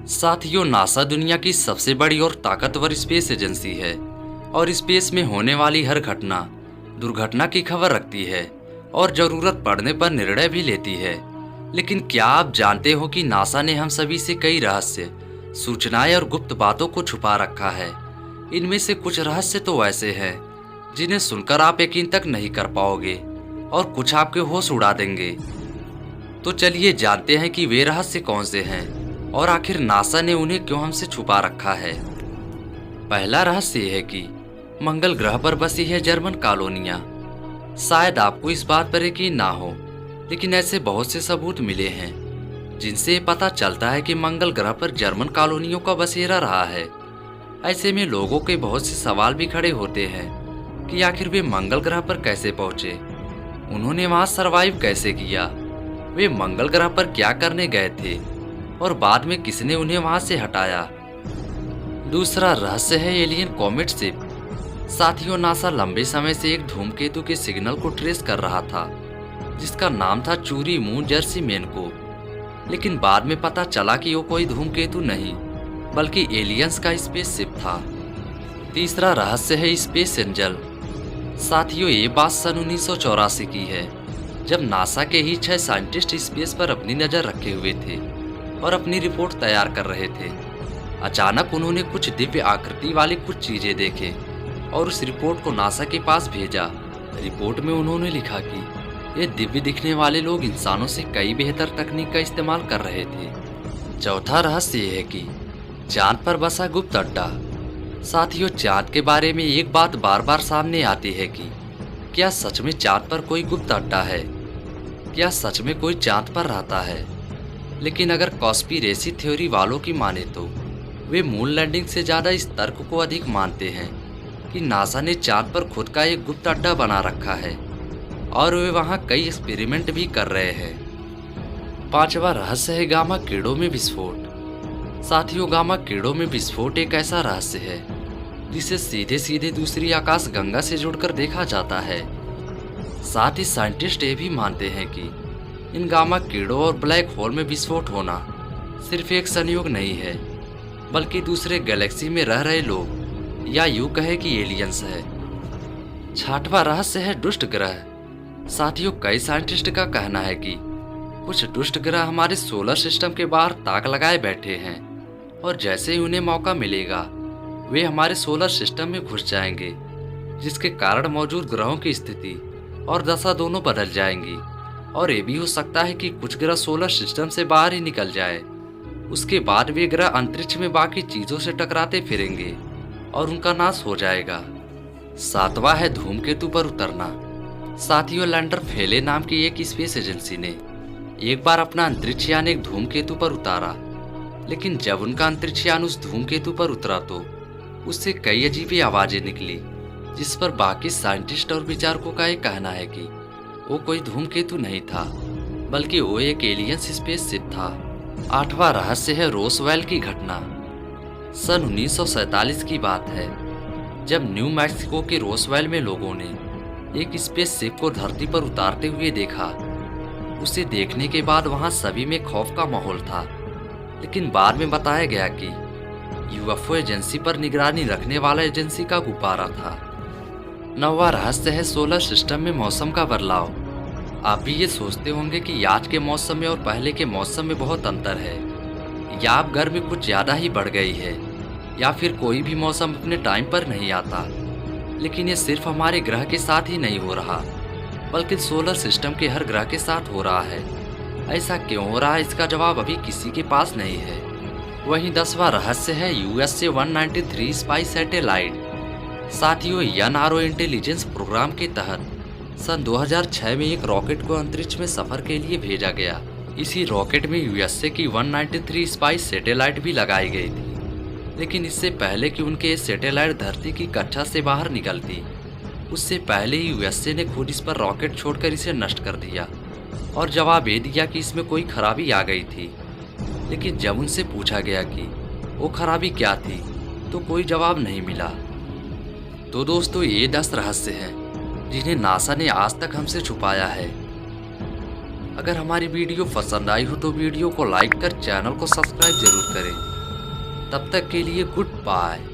साथियों, नासा दुनिया की सबसे बड़ी और ताकतवर स्पेस एजेंसी है और स्पेस में होने वाली हर घटना, दुर्घटना की खबर रखती है और जरूरत पड़ने पर निर्णय भी लेती है। लेकिन क्या आप जानते हो कि नासा ने हम सभी से कई रहस्य, सूचनाएं और गुप्त बातों को छुपा रखा है। इनमें से कुछ रहस्य तो ऐसे हैं जिन्हें सुनकर आप यकीन तक नहीं कर पाओगे और कुछ आपके होश उड़ा देंगे। तो चलिए जानते हैं कि वे रहस्य कौन से हैं और आखिर नासा ने उन्हें क्यों हमसे छुपा रखा है। पहला रहस्य यह है कि मंगल ग्रह पर बसी है जर्मन कॉलोनियां। शायद आपको इस बात पर यकीन ना हो, लेकिन ऐसे बहुत से सबूत मिले हैं जिनसे पता चलता है कि मंगल ग्रह पर जर्मन कॉलोनियों का बसेरा रहा है। ऐसे में लोगों के बहुत से सवाल भी खड़े होते हैं कि आखिर वे मंगल ग्रह पर कैसे पहुंचे, उन्होंने वहां सरवाइव कैसे किया, वे मंगल ग्रह पर क्या करने गए थे और बाद में किसने उन्हें वहां से हटाया। दूसरा रहस्य है एलियन कॉमेट शिप। साथियों, नासा लंबे समय से एक धूमकेतु के सिग्नल को ट्रेस कर रहा था जिसका नाम था चूरी मून जर्सी मेनको। लेकिन बाद में पता चला कि वो कोई धूमकेतु नहीं बल्कि एलियंस का स्पेस शिप था। तीसरा रहस्य है स्पेस एंजल। साथियों, ये बात सन 1984 की है जब नासा के ही 6 साइंटिस्ट स्पेस पर अपनी नज़र रखे हुए थे और अपनी रिपोर्ट तैयार कर रहे थे। अचानक उन्होंने कुछ दिव्य आकृति वाली कुछ चीजें देखे और उस रिपोर्ट को नासा के पास भेजा। रिपोर्ट में उन्होंने लिखा कि ये दिव्य दिखने वाले लोग इंसानों से कई बेहतर तकनीक का इस्तेमाल कर रहे थे। चौथा रहस्य ये है कि चांद पर बसा गुप्त अड्डा। साथियों, चांद के बारे में एक बात बार बार सामने आती है कि क्या सच में चांद पर कोई गुप्त अड्डा है, क्या सच में कोई चांद पर रहता है। लेकिन अगर कॉन्स्पिरेसी थ्योरी वालों की माने तो वे मून लैंडिंग से ज़्यादा इस तर्क को अधिक मानते हैं कि नासा ने चांद पर खुद का एक गुप्त अड्डा बना रखा है और वे वहां कई एक्सपेरिमेंट भी कर रहे हैं। पांचवा रहस्य है गामा कीड़ों में विस्फोट। साथियों, गामा कीड़ों में विस्फोट एक ऐसा रहस्य है जिसे सीधे सीधे दूसरी आकाश गंगा से जुड़कर देखा जाता है। साथ ही साइंटिस्ट ये भी मानते हैं कि इन गामा कीड़ों और ब्लैक होल में विस्फोट होना सिर्फ एक संयोग नहीं है बल्कि दूसरे गैलेक्सी में रह रहे लोग या यूं कहे कि एलियंस है। छठवां रहस्य है दुष्ट ग्रह। साथियों, कई साइंटिस्ट का कहना है कि कुछ दुष्ट ग्रह हमारे सोलर सिस्टम के बाहर ताक लगाए बैठे हैं और जैसे ही उन्हें मौका मिलेगा वे हमारे सोलर सिस्टम में घुस जाएंगे, जिसके कारण मौजूद ग्रहों की स्थिति और दशा दोनों बदल जाएंगी। और ये भी हो सकता है कि कुछ ग्रह सोलर सिस्टम से बाहर ही निकल जाए, उसके बाद वे ग्रह अंतरिक्ष में बाकी चीजों से टकराते फिरेंगे और उनका नाश हो जाएगा। सातवां है धूमकेतु पर उतरना। साथियों, लैंडर फेले नाम की एक स्पेस एजेंसी ने एक बार अपना अंतरिक्ष यान एक धूमकेतु पर उतारा, लेकिन जब उनका अंतरिक्ष यान उस धूमकेतु पर उतरा तो उससे कई अजीब आवाजें निकली, जिस पर बाकी साइंटिस्ट और विचारकों का ये कहना है कि वो कोई धूमकेतु नहीं था बल्कि वो एक एलियंस स्पेस शिप था। आठवां रहस्य है रोसवेल की घटना। सन 1947 की बात है जब न्यू मैक्सिको के रोसवेल में लोगों ने एक स्पेस शिप को धरती पर उतारते हुए देखा। उसे देखने के बाद वहां सभी में खौफ का माहौल था, लेकिन बाद में बताया गया कि यूएफओ एजेंसी पर निगरानी रखने वाला एजेंसी का गुब्बारा था। नौवां रहस्य है सोलर सिस्टम में मौसम का बदलाव। आप भी ये सोचते होंगे कि आज के मौसम में और पहले के मौसम में बहुत अंतर है, या अब गर्मी कुछ ज़्यादा ही बढ़ गई है, या फिर कोई भी मौसम अपने टाइम पर नहीं आता। लेकिन ये सिर्फ हमारे ग्रह के साथ ही नहीं हो रहा बल्कि सोलर सिस्टम के हर ग्रह के साथ हो रहा है। ऐसा क्यों हो रहा है, इसका जवाब अभी किसी के पास नहीं है। वहीं 10वां रहस्य है यूएसए 193 स्पाई सैटेलाइट। साथियों, एनआरओ इंटेलिजेंस प्रोग्राम के तहत सन 2006 में एक रॉकेट को अंतरिक्ष में सफर के लिए भेजा गया। इसी रॉकेट में यूएसए की 193 स्पाई सैटेलाइट भी लगाई गई थी, लेकिन इससे पहले कि उनके ये सैटेलाइट धरती की कक्षा से बाहर निकलती, उससे पहले ही यूएसए ने खुद इस पर रॉकेट छोड़कर इसे नष्ट कर दिया और जवाब ये दिया कि इसमें कोई खराबी आ गई थी। लेकिन जब उनसे पूछा गया कि वो खराबी क्या थी तो कोई जवाब नहीं मिला। तो दोस्तों, ये 10 रहस्य हैं जिन्हें नासा ने आज तक हमसे छुपाया है। अगर हमारी वीडियो पसंद आई हो तो वीडियो को लाइक कर चैनल को सब्सक्राइब जरूर करें। तब तक के लिए गुड बाय।